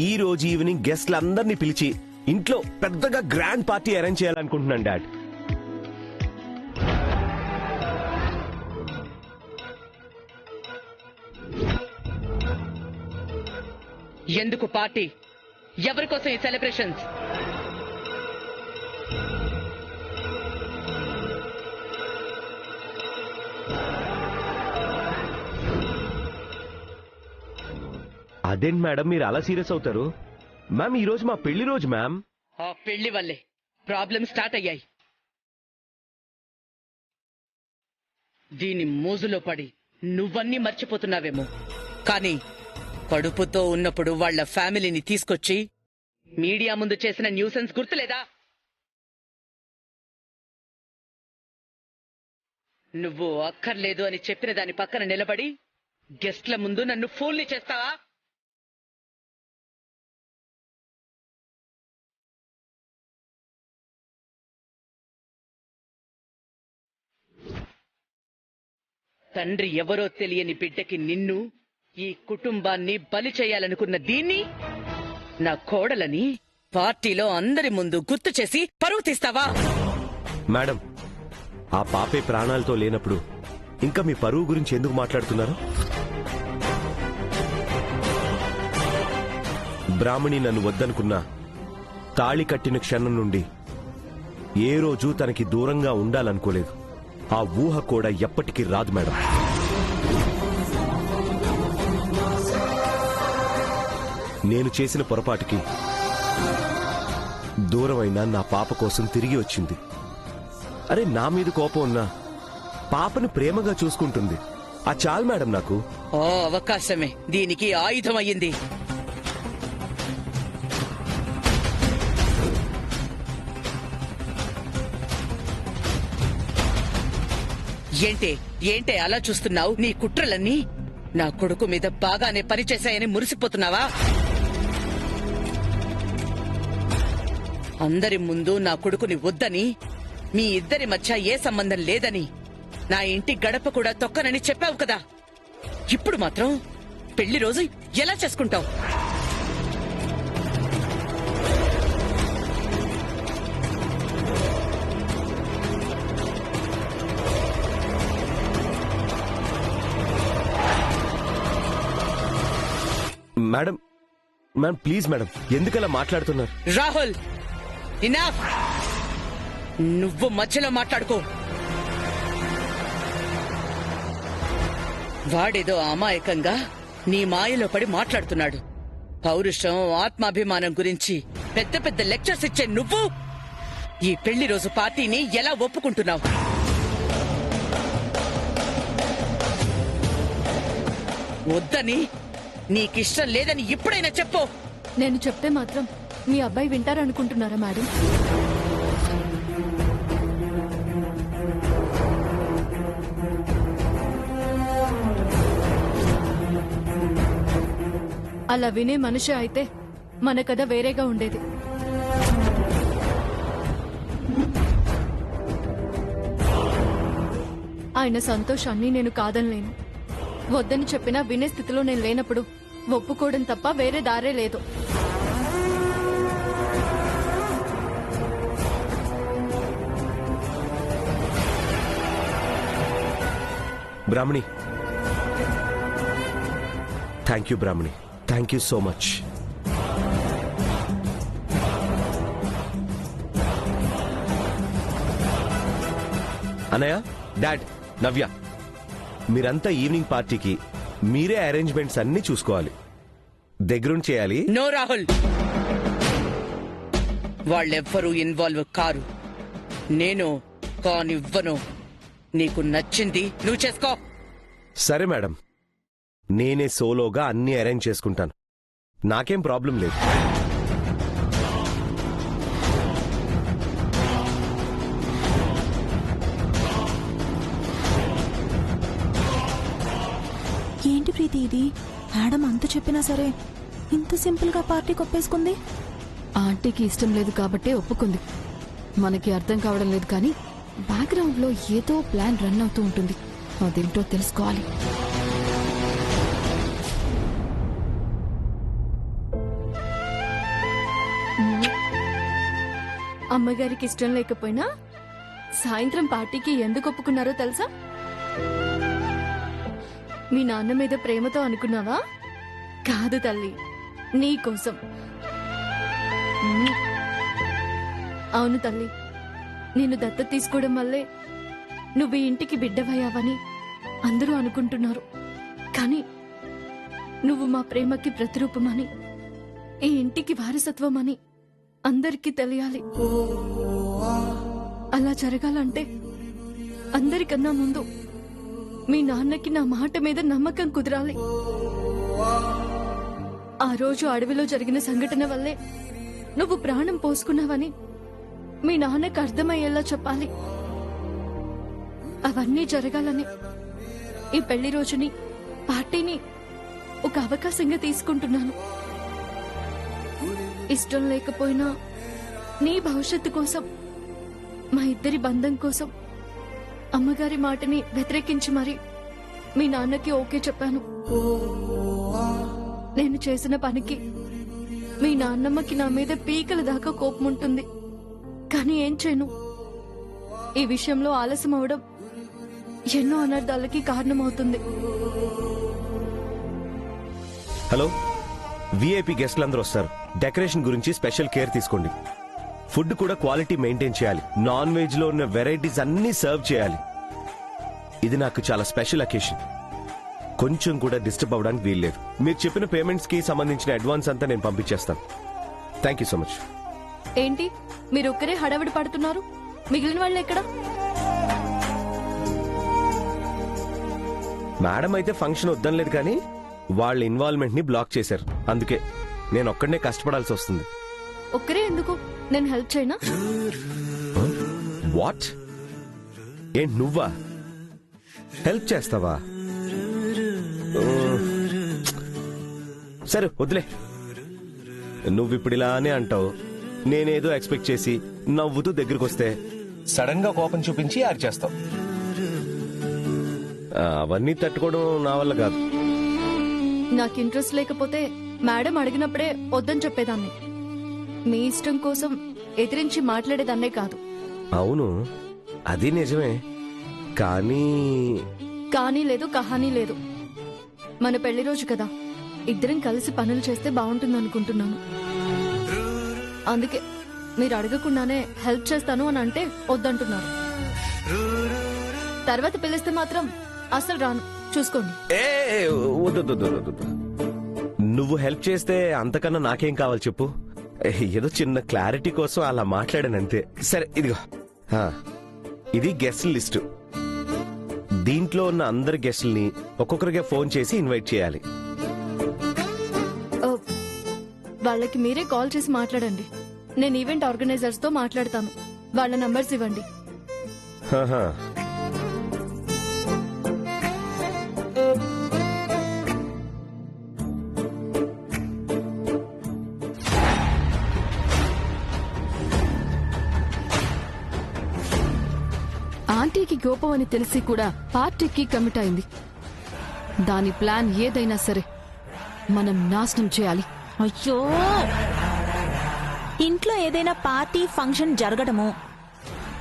ఈ రోజు ఈవినింగ్ గెస్ట్లందరినీ పిలిచి ఇంట్లో పెద్దగా గ్రాండ్ పార్టీ అరేంజ్ చేయాలనుకుంటున్నాను డాడ్. ఎందుకు పార్టీ? ఎవరి కోసం ఈ సెలబ్రేషన్స్? అదేంటి మేడం మీరు అలా సీరియస్ అవుతారు? మ్యామ్ ఈ రోజు మా పెళ్లి రోజు మ్యామ్. ఆ పెళ్లి వల్లే ప్రాబ్లమ్ స్టార్ట్ అయ్యాయి. దీని మోజులో పడి నువ్వన్నీ మర్చిపోతున్నావేమో, కానీ కడుపుతో ఉన్నప్పుడు వాళ్ల ఫ్యామిలీని తీసుకొచ్చి మీడియా ముందు చేసిన న్యూసెన్స్ గుర్తులేదా? నువ్వు అక్కర్లేదు అని చెప్పిన దాని పక్కన నిలబడి గెస్ట్ల ముందు నన్ను ఫూల్ని చేస్తావా? తండ్రి ఎవరో తెలియని బిడ్డకి నిన్ను, ఈ కుటుంబాన్ని బలి చేయాలనుకున్న దీన్ని, నా కోడలని పార్టీలో అందరి ముందు గుర్తు చేసి పరువు తీస్తావా? మేడం ఆ పాపే ప్రాణాలతో లేనప్పుడు ఇంకా మీ పరువు గురించి ఎందుకు మాట్లాడుతున్నారు? బ్రాహ్మణి నన్ను వద్దనుకున్నా తాళి కట్టిన క్షణం నుండి ఏ రోజు తనకి దూరంగా ఉండాలనుకోలేదు. ఆ ఊహ కూడా ఎప్పటికీ రాదు మేడం. నేను చేసిన పొరపాటుకి దూరమైన నా పాప కోసం తిరిగి వచ్చింది. అరే నా మీద కోపం ఉన్నా పాపని ప్రేమగా చూసుకుంటుంది. ఆ చాలు మేడం నాకు. ఓ అవకాశమే దీనికి ఆయుధం అయ్యింది. ఏంటే అలా చూస్తున్నావు? నీ కుట్రలన్నీ నా కొడుకు మీద బాగానే పనిచేశాయని మురిసిపోతున్నావా? అందరి ముందు నా కొడుకుని వద్దని, మీ ఇద్దరి మధ్య ఏ సంబంధం లేదని, నా ఇంటి గడప కూడా తొక్కనని చెప్పావు కదా. ఇప్పుడు మాత్రం పెళ్లి రోజు ఎలా చేసుకుంటావు? మేడం మ్యామ్ ప్లీజ్ మేడం ఎందుకలా మాట్లాడుతున్నారు? రాహుల్ ఇనఫ్. నువ్వు మధ్యలో మాట్లాడుకో. వాడేదో అమాయకంగా నీ మాయలో పడి మాట్లాడుతున్నాడు. పౌరుషం, ఆత్మాభిమానం గురించి పెద్ద పెద్ద లెక్చర్స్ ఇచ్చే నువ్వు ఈ పెళ్లి రోజు పార్టీని ఎలా ఒప్పుకుంటున్నావు? వద్దని, నీకిష్టం లేదని ఇప్పుడైనా చెప్పు. నేను చెప్తే మాత్రం మీ అబ్బాయి వింటారనుకుంటున్నారా మేడం? అలా వినే మనిషి అయితే మన కథ వేరేగా ఉండేది. ఆయన సంతోషాన్ని నేను కాదనలేను. వద్దని చెప్పినా వినే స్థితిలో నేను లేనప్పుడు ఒప్పుకోవడం తప్ప వేరే దారే లేదు. Brahmani, thank you Brahmani, thank you so much. అన్నయ్య, డాడ్, నవ్య, మీరంతా ఈవినింగ్ పార్టీకి మీరే అరేంజ్మెంట్స్ అన్ని చూసుకోవాలి, దగ్గరుండి చేయాలి. నో రాహుల్, వాళ్ళెవ్వరూ ఇన్వాల్వ్ కారు. నేను కానివ్వను. నీకు నచ్చింది నువ్వు చేసుకో. సరే మేడం, నేనే సోలోగా అన్ని అరేంజ్ చేసుకుంటాను. నాకేం ప్రాబ్లం లేదు. ఏంటి ప్రీతి ఇది? మేడం అంత చెప్పినా సరే ఇంత సింపుల్ గా పార్టీకి ఒప్పేసుకుంది. ఆంటీకి ఇష్టం లేదు కాబట్టే ఒప్పుకుంది. మనకి అర్థం కావడం లేదు కానీ బ్యాక్గ్రౌండ్ లో ఏదో ప్లాన్ రన్ అవుతూ ఉంటుంది. అదేంటో తెలుసుకోవాలి. అమ్మగారికి ఇష్టం లేకపోయినా సాయంత్రం పార్టీకి ఎందుకు ఒప్పుకున్నారో తెలుసా? మీ నాన్న మీద ప్రేమతో అనుకున్నావా? కాదు తల్లి, నీ కోసం. అవును తల్లి, నేను దత్తత తీసుకోవడం వల్లే నువ్వు ఈ ఇంటికి బిడ్డవయ్యావని అందరూ అనుకుంటున్నారు. కానీ నువ్వు మా ప్రేమకి ప్రతిరూపమని, ఈ ఇంటికి వారసత్వమని అందరికీ తెలియాలి. అలా జరగాలంటే అందరికన్నా ముందు మీ నాన్నకి నా మాట మీద నమ్మకం కుదరాలి. ఆ రోజు అడవిలో జరిగిన సంఘటన వల్లే నువ్వు ప్రాణం పోసుకున్నావని మీ నాన్నకు అర్థమయ్యేలా చెప్పాలి. అవన్నీ జరగాలని ఈ పెళ్లి రోజుని, పార్టీని ఒక అవకాశంగా తీసుకుంటున్నాను. ఇష్టం లేకపోయినా నీ భవిష్యత్తు కోసం, మా ఇద్దరి బంధం కోసం అమ్మగారి మాటని వ్యతిరేకించి మరి మీ నాన్నకి ఓకే చెప్పాను. నేను చేసిన పనికి మీ నాన్నమ్మకి నా మీద పీకల దాకా కోపం ఉంటుంది. కానీ ఏం చేయను, ఈ విషయంలో ఆలస్యం అవడం ఎన్నో అనర్థాలకి కారణమవుతుంది. హలో, విఐపి గెస్ట్లందరూ వస్తారు. డెకరేషన్ గురించి స్పెషల్ కేర్ తీసుకోండి. ఫుడ్ కూడా క్వాలిటీ మెయింటైన్ చేయాలి. నాన్ వెజ్ లో ఉన్న వెరైటీస్ అన్ని సర్వ్ చేయాలి. ఇది నాకు చాలా స్పెషల్ అకేషన్. కొంచెం కూడా డిస్టర్బ్ అవడానికి వీల్లేదు. మీరు చెప్పిన పేమెంట్స్ కి సంబంధించిన అడ్వాన్స్ అంతా నేను పంపించేస్తాను. Thank you so much. ఏంటి మీరు ఒక్కరే హడావిడి పడుతున్నారు? మిగిలిన వాళ్ళు ఎక్కడ? మేడం అయితే ఫంక్షన్ వద్దనలేదు, కానీ వాళ్ళ ఇన్వాల్వ్మెంట్ ని బ్లాక్ చేశారు. అందుకే నేను ఒక్కడనే కష్టపడాల్సి వస్తుంది. ఒక్కరే ఎందుకు? నేను హెల్ప్ చేయనా? వాట్? ఏంటి నువ్వా హెల్ప్ చేస్తావా? సరే వదిలే. నువ్వు ఇప్పుడు ఇలానే అంటావు, నేనేదో ఎక్స్పెక్ట్ చేసి నవ్వుతూ దగ్గరకు వస్తే సడన్ గా కోపం చూపించి అరిచేస్తావు. అవన్నీ తట్టుకోవడం నా వల్ల కాదు. నాకు ఇంట్రెస్ట్ లేకపోతే మేడం అడిగినప్పుడే వద్దని చెప్పేదాన్ని. మీ ఇష్టం కోసం ఎదిరించి మాట్లాడేదాన్నే కాదు. అవును, అది నిజమే. కానీ లేదు, కహానీ లేదు. మన పెళ్లి రోజు కదా, ఇద్దరం కలిసి పనులు చేస్తే బాగుంటుంది అనుకుంటున్నాను. అందుకే మీరు అడగకుండానే హెల్ప్ చేస్తాను అని అంటే వద్దంటున్నారు. తర్వాత పిలిస్తే మాత్రం అసలు రాను, చూసుకోండి. నువ్వు హెల్ప్ చేస్తే అంతకన్నా నాకేం కావాలి చెప్పు. ఏదో చిన్న క్లారిటీ కోసం అలా మాట్లాడానంతే. సరే ఇదిగో, ఇది గెస్ట్ లిస్టు. దీంట్లో ఉన్న అందరి గెస్టుల్ని ఒక్కొక్కరిగా ఫోన్ చేసి ఇన్వైట్ చేయాలి. వాళ్ళకి మీరే కాల్ చేసి మాట్లాడండి. నేను ఈవెంట్ ఆర్గనైజర్స్ తో మాట్లాడతాను. వాళ్ళ నంబర్స్ ఇవ్వండి. ఆంటీకి కోపం అని తెలిసి కూడా పార్టీకి కమిట్ అయింది. దాని ప్లాన్ ఏదైనా సరే మనం నాశనం చేయాలి. అయ్యో, ఇంట్లో ఏదైనా పార్టీ ఫంక్షన్ జరగడము,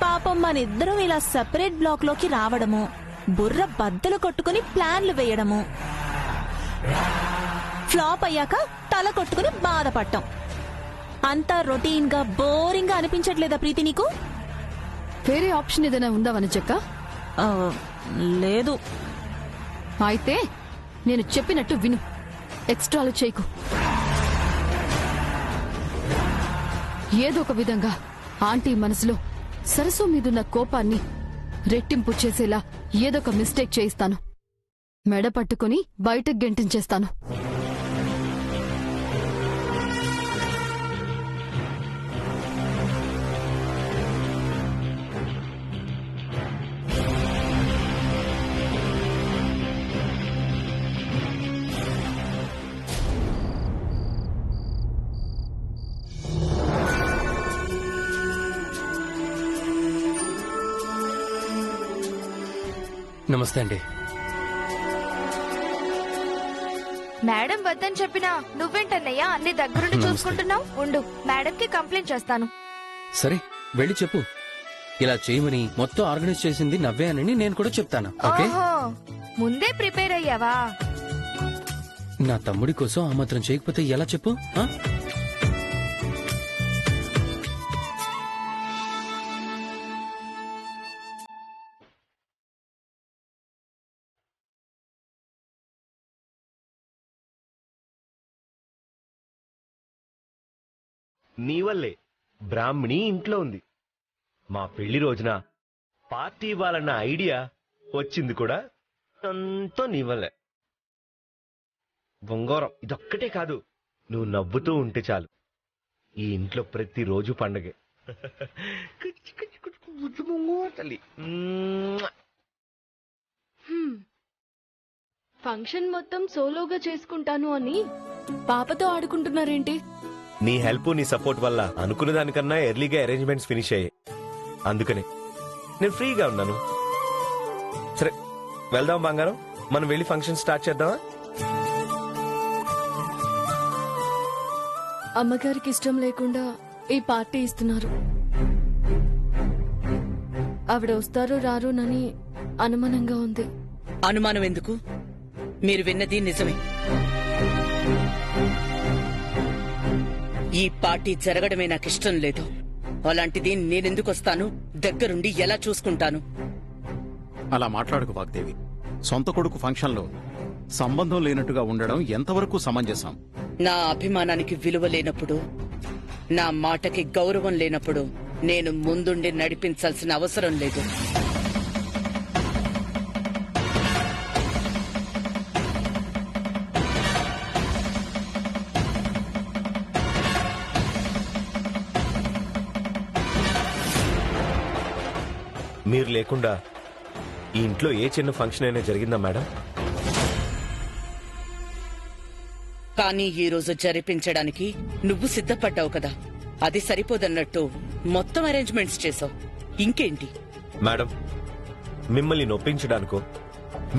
పాపం మన ఇద్దరం ఇలా సెపరేట్ బ్లాక్ లోకి రావడము, బుర్ర బద్దలు కొట్టుకుని ప్లాన్లు వేయడము, ఫ్లాప్ అయ్యాక తల కొట్టుకుని బాధపడటం, అంతా రొటీన్ గా బోరింగ్ గా అనిపించట్లేదా ప్రీతి నీకు? వేరే ఆప్షన్ ఏదైనా ఉందా వనజక్క? లేదు. అయితే నేను చెప్పినట్టు విను, ఎక్స్ట్రాలు చేయకు. ఏదో ఒక విధంగా ఆంటీ మనసులో సరస్సు మీదున్న కోపాన్ని రెట్టింపు చేసేలా ఏదొక మిస్టేక్ చేయిస్తాను. మెడ పట్టుకుని బయటకు గెంటించేస్తాను. నమస్తే అండి. మేడం వద్దని చెప్పినా నువ్వేంటన్నయ్యా అన్ని దగ్గరుండి చూసుకుంటున్నావు? ఉండు, మేడంకి కంప్లైంట్ చేస్తాను. సరే వెళ్ళి చెప్పు. ఇలా చేయమని మొత్తం ఆర్గనైజ్ చేసింది నవ్వే అని నేను కూడా చెప్తాను. ఓకే? ఓహో ముందే ప్రిపేర్ అయ్యావా? నా తమ్ముడి కోసం ఆ మాత్రం చేయకపోతే ఎలా చెప్పు? ఆ? నీ వల్లే బ్రాహ్మణి ఇంట్లో ఉంది. మా పెళ్లి రోజున పార్టీ ఇవ్వాలన్న ఐడియా వచ్చింది కూడా అంతా నీ వల్లే. బొంగోరం ఇదొక్కటే కాదు, నువ్వు నవ్వుతూ ఉంటే చాలు ఈ ఇంట్లో ప్రతిరోజు పండగే. తల్లి. ఫంక్షన్ మొత్తం సోలోగా చేసుకుంటాను అని పాపతో ఆడుకుంటున్నారేంటి? నీ హెల్ప్ నీ సపోర్ట్ వల్ల అనుకున్న దానికన్నా ఎర్లీగా అరేంజ్మెంట్స్ ఫినిష్ అయ్యాయి. అందుకనే నేను ఫ్రీగా ఉన్నాను. సరే వెళ్దాం బంగారం, మనం వెళ్ళి ఫంక్షన్ స్టార్ట్ చేద్దామా? అమ్మగారికి ఇష్టం లేకుండా ఈ పార్టీ ఇస్తున్నారు. ఆవిడ వస్తారో రారోనని అనుమానంగా ఉంది. అనుమానం ఎందుకు? మీరు విన్నది నిజమే. ఈ పార్టీ జరగడమే నాకిష్టం లేదు. అలాంటిది నేనెందుకు వస్తాను? దగ్గరుండి ఎలా చూసుకుంటాను? అలా మాట్లాడుకు వాగ్దేవి. సొంత కొడుకు ఫంక్షన్లో సంబంధం లేనట్టుగా ఉండడం ఎంతవరకు సమంజసం? నా అభిమానానికి విలువ లేనప్పుడు, నా మాటకి గౌరవం లేనప్పుడు నేను ముందుండి నడిపించాల్సిన అవసరం లేదు. మీరు లేకుండా ఈ ఇంట్లో ఏ చిన్న ఫంక్షన్ అయినా జరిగిందా మేడం? కానీ ఈ రోజు జరిపించడానికి నువ్వు సిద్ధపడ్డావు కదా, అది సరిపోదన్నట్టు మొత్తం అరేంజ్మెంట్స్ చేసావు. ఇంకేంటి? మేడం, మిమ్మల్ని నొప్పించడానికో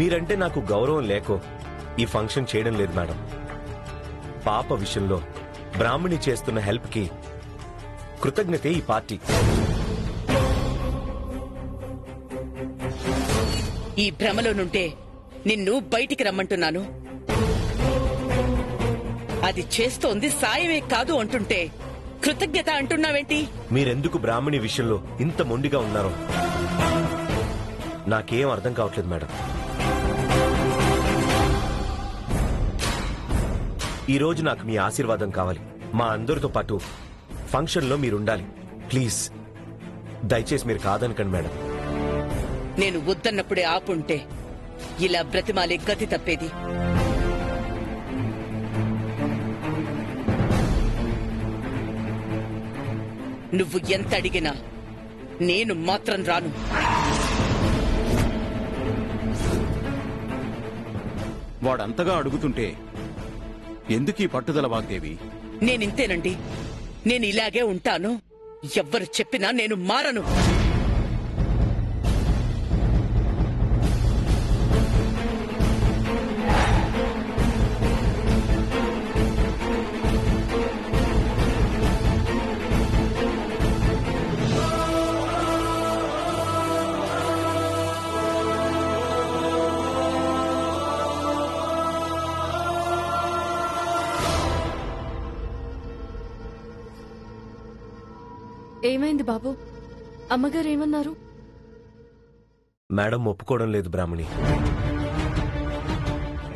మీరంటే నాకు గౌరవం లేకో ఈ ఫంక్షన్ చేయడం లేదు మేడం. పాప విషయంలో బ్రాహ్మణి చేస్తున్న హెల్ప్ కి కృతజ్ఞతే ఈ పార్టీ. ఈ భ్రమలో నుంటే నిన్ను బయటికి రమ్మంటున్నాను. అది చేస్తోంది సాయమే కాదు అంటుంటే కృతజ్ఞత అంటున్నావేంటి? మీరెందుకు బ్రాహ్మణి విషయంలో ఇంత మొండిగా ఉన్నారో నాకేం అర్థం కావట్లేదు మేడం. ఈ రోజు నాకు మీ ఆశీర్వాదం కావాలి. మా అందరితో పాటు ఫంక్షన్లో మీరుండాలి. ప్లీజ్ దయచేసి మీరు కాదనకండి మేడం. నేను వద్దన్నప్పుడే ఆపుంటే ఇలా బ్రతిమాలే గతి తప్పేది. నువ్వు ఎంత అడిగినా నేను మాత్రం రాను. వాడంతగా అడుగుతుంటే ఎందుకీ పట్టుదల వాగ్దేవి? నేనింతేనండి. నేను ఇలాగే ఉంటాను. ఎవ్వరు చెప్పినా నేను మారను. ఏమైంది బాబు? అమ్మగారు ఏమన్నారు? మేడం ఒప్పుకోవడం లేదు బ్రాహ్మణి.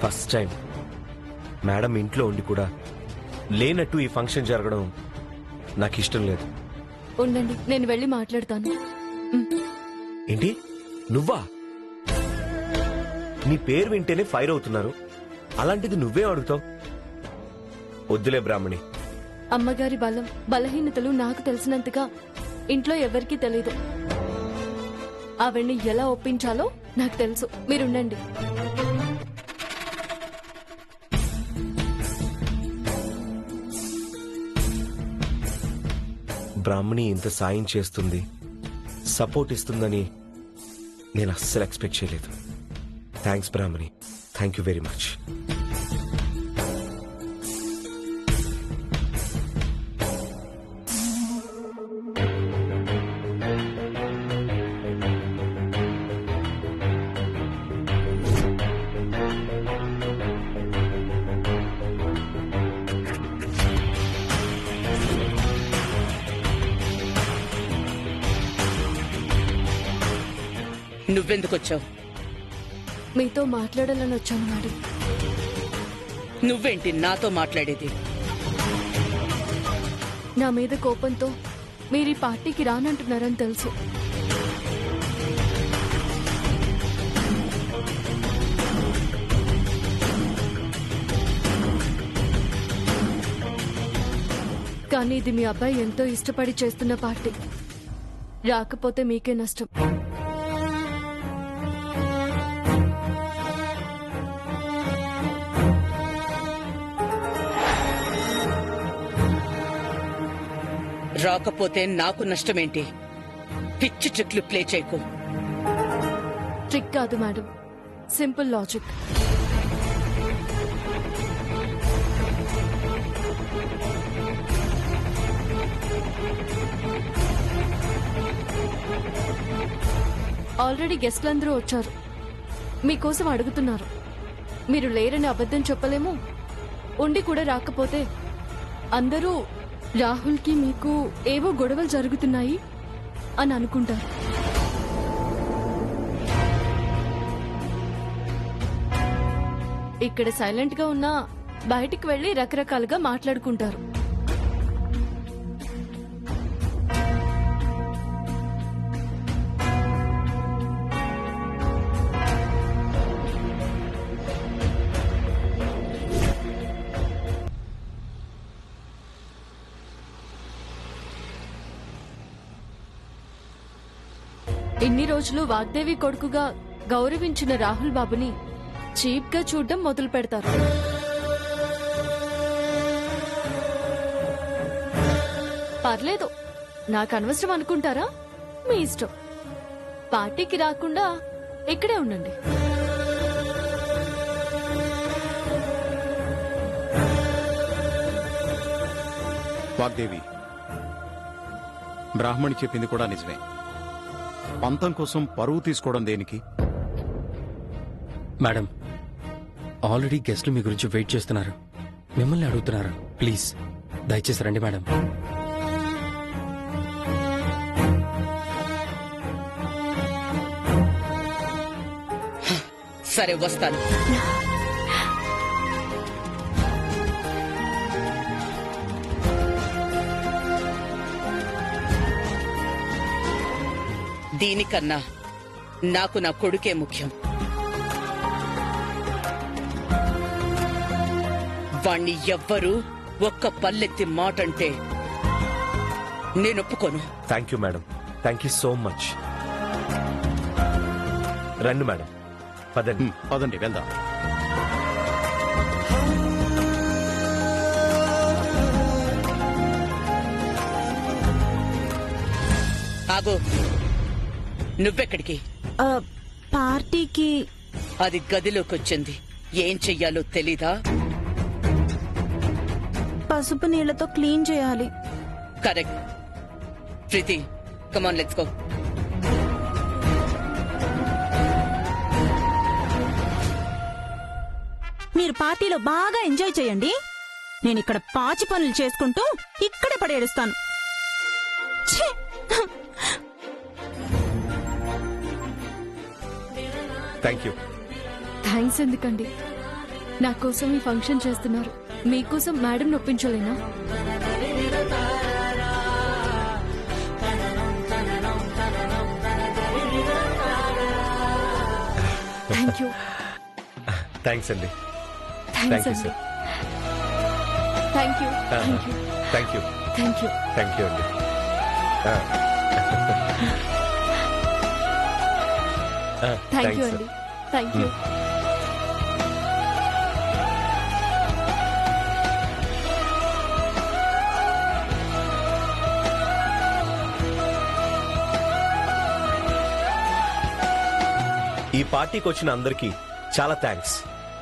ఫస్ట్ టైం మేడం ఇంట్లో ఉండి కూడా లేనట్టు ఈ ఫంక్షన్ జరగడం నాకు ఇష్టం లేదు. ఉండండి, నేను వెళ్ళి మాట్లాడతాను. ఏంటి నువ్వా? నీ పేరు వింటేనే ఫైర్ అవుతున్నారు, అలాంటిది నువ్వే అడుగుతావు? వద్దులే బ్రాహ్మణి. అమ్మగారి బలం బలహీనతలు నాకు తెలిసినంతగా ఇంట్లో ఎవరికీ తెలీదు. ఆవిడ్ని ఎలా ఒప్పించాలో నాకు తెలుసు. మీరుండండి. బ్రాహ్మణి ఇంత సాయం చేస్తుంది, సపోర్ట్ ఇస్తుందని నేను అస్సలు ఎక్స్పెక్ట్ చేయలేదు. Thanks Brahmani, thank you very much. నువ్వెందుకొచ్చావు? మీతో మాట్లాడాలని వచ్చాను మేడం. నువ్వేంటి నాతో మాట్లాడేది? నా మీద కోపంతో మీరు ఈ పార్టీకి రానంటున్నారని తెలుసు. కానీ ఇది మీ అబ్బాయి ఎంతో ఇష్టపడి చేస్తున్న పార్టీ. రాకపోతే మీకే నష్టం. రాకపోతే నాకు నష్టమేంటి? పిచ్చి ట్రిక్లు ప్లే చేయకు. ట్రిక్ కాదు మేడం, సింపుల్ లాజిక్. ఆల్రెడీ గెస్ట్లందరూ వచ్చారు, మీకోసం అడుగుతున్నారు. మీరు లేరని అబద్ధం చెప్పలేము, ఉండి కూడా రాకపోతే అందరూ రాహుల్కి మీకు ఏవో గొడవలు జరుగుతున్నాయి అని అనుకుంటారు. ఇక్కడ సైలెంట్ గా ఉన్నా బయటికి వెళ్లి రకరకాలుగా మాట్లాడుకుంటారు. ఇన్ని రోజులు వాగ్దేవి కొడుకుగా గౌరవించిన రాహుల్ బాబుని చీప్ గా చూడడం మొదలు పెడతారు. పర్లేదు, నాకు అనవసరం అనుకుంటారా? మీ ఇష్టం. పార్టీకి రాకుండా ఇక్కడే ఉండండి. వాగ్దేవి, బ్రాహ్మణి చెప్పింది కూడా నిజమే. పంతం కోసం పరువు తీసుకోవడం దేనికి? మేడం, ఆల్రెడీ గెస్ట్లు మీ గురించి వెయిట్ చేస్తున్నారు, మిమ్మల్ని అడుగుతున్నారు. ప్లీజ్ దయచేసి రండి మేడం. సరే, వస్తాను. దీనికన్నా నాకు నా కొడుకే ముఖ్యం. వాణ్ణి ఎవ్వరూ ఒక్క పల్లెత్తి మాటంటే నేను ఒప్పుకోను. Thank you madam, thank you so much. రండి మేడం, పదండి. పదండి, వెళ్దాం. ఆగో, నువ్వెక్కడికి? పార్టీకి. అది గదిలోకొచ్చింది, ఏం చెయ్యాలో తెలీదా? పసుపు నీళ్లతో క్లీన్ చేయాలి. Correct. Preethi, come on, let's go. మీరు పార్టీలో బాగా ఎంజాయ్ చేయండి, నేను ఇక్కడ పాచి పనులు చేసుకుంటూ ఇక్కడే పడేడుస్తాను. ఛీ! Thank you. థ్యాంక్స్ ఎందుకండి, నా కోసం ఈ ఫంక్షన్ చేస్తున్నారు. మీకోసం మేడం నొప్పించలేనా? Thank you. థ్యాంక్స్ అండి. థ్యాంక్స్ థ్యాంక్ యూ అండి. Sir. Thank you. Thank you. Thank you. Thank you. Thank you అండి. థ్యాంక్ యూ అండి. Thank you. ఈ పార్టీకి వచ్చిన అందరికీ చాలా థ్యాంక్స్.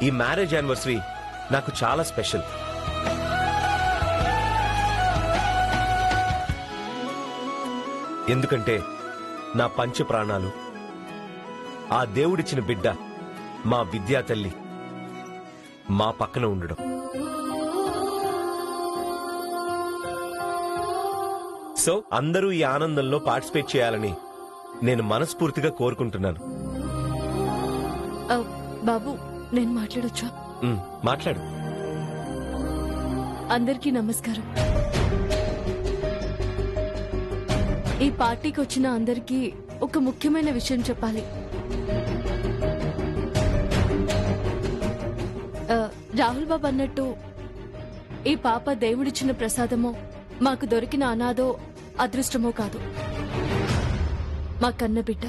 ఈ మ్యారేజ్ యానివర్సరీ నాకు చాలా స్పెషల్. ఎందుకంటే నా పంచ ప్రాణాలు, ఆ దేవుడిచ్చిన బిడ్డ, మా విద్యా తల్లి మా పక్కన ఉండడం. సో అందరూ ఈ ఆనందంలో పార్టిసిపేట్ చేయాలని నేను మనస్ఫూర్తిగా కోరుకుంటున్నాను. బాబు నేను మాట్లాడొచ్చా? మాట్లాడు. అందరికీ నమస్కారం. ఈ పార్టీకి వచ్చిన అందరికీ ఒక ముఖ్యమైన విషయం చెప్పాలి. రాహుల్ బాబు అన్నట్టు ఈ పాప దేవుడిచ్చిన ప్రసాదమో మాకు దొరికిన అనాథో అదృష్టమో కాదు, మా కన్న బిడ్డ.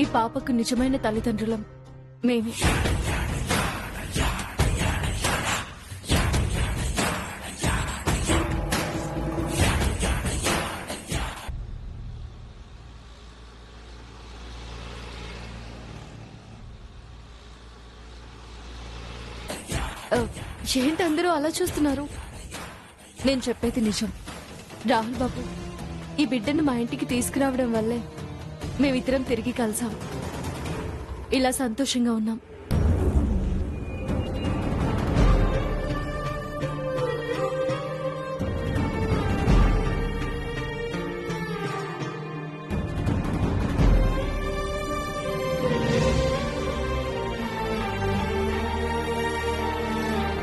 ఈ పాపకు నిజమైన తల్లిదండ్రులం మేమే. ఏంటి అందరూ అలా చూస్తున్నారు? నేను చెప్పేది నిజం. రాహుల్ బాబు ఈ బిడ్డను మా ఇంటికి తీసుకురావడం వల్లే మేమిద్దరం తిరిగి కలిసాం. ఇలా సంతోషంగా ఉన్నాం.